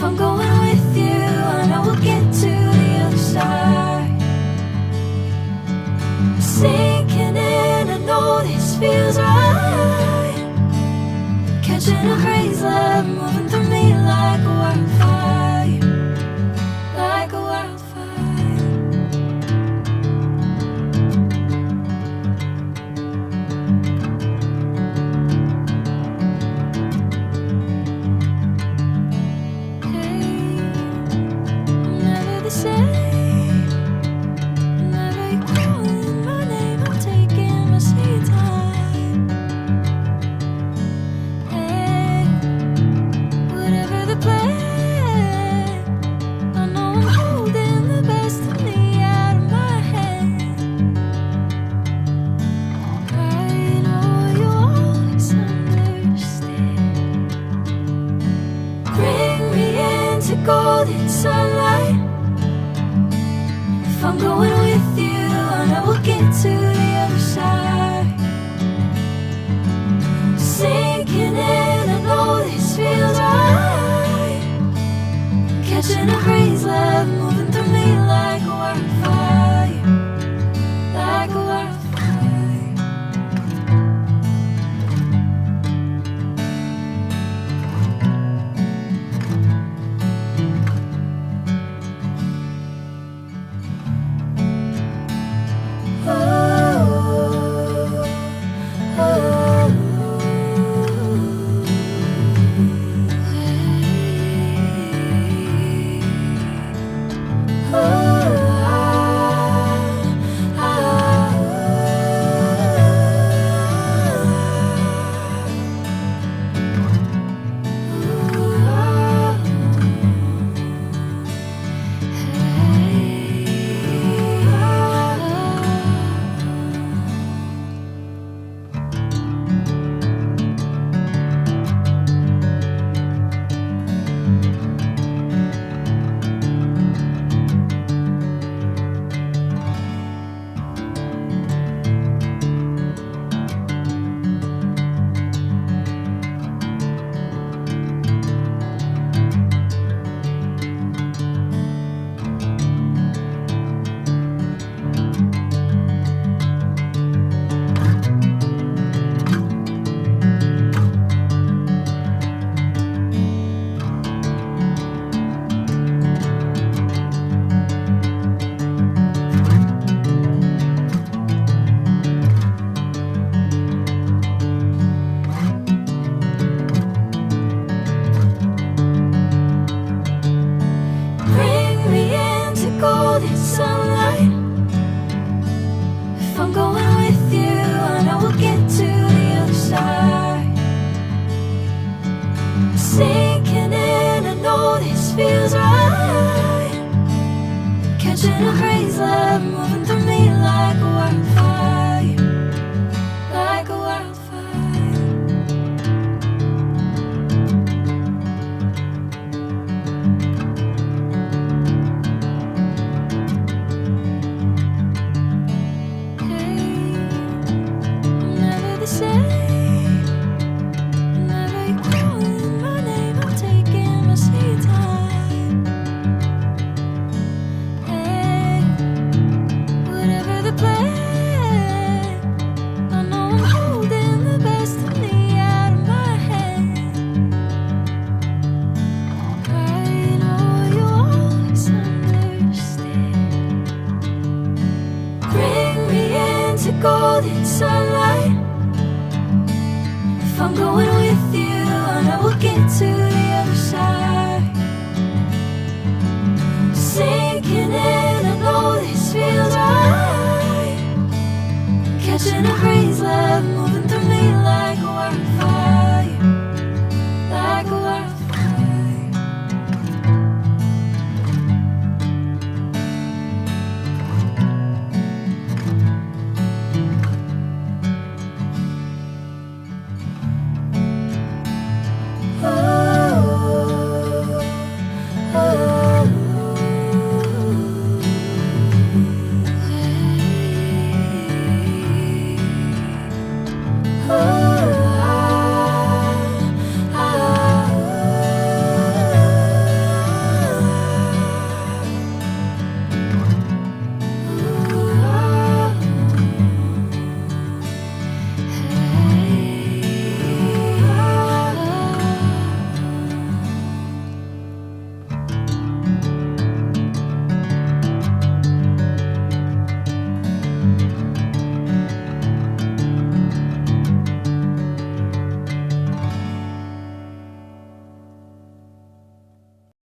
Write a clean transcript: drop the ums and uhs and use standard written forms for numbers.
I'm going with you, I know we'll get to the other side. Sinking in, I know this feels right. Catching a crazy love, moving through me like a wildfire, like a wildfire. Hey, I'm never the same. Whenever you're calling my name, I'm taking my sweet time. Hey, whatever the plan, I know I'm holding the best of me out of my hand. I know you always understand. Bring me into golden sunlight. If I'm going with you, I know we'll get to the other side. Sinking in, I know this feels right. Catching a crazy love, moving through me like a wildfire, like a wildfire. Bring me into golden sunlight. If I'm going with you, I know we'll get to the other side. Sinking in, I know this feels right. Catching a crazy love, moving through me like a wildfire, like a wildfire. Hey, I'm never the same. Whenever you're calling my name, I'm taking my sweet time. Hey, whatever the plan, I know I'm holding the best of me out of my hand. I know you always understand. Bring me into golden sunlight. If I'm going with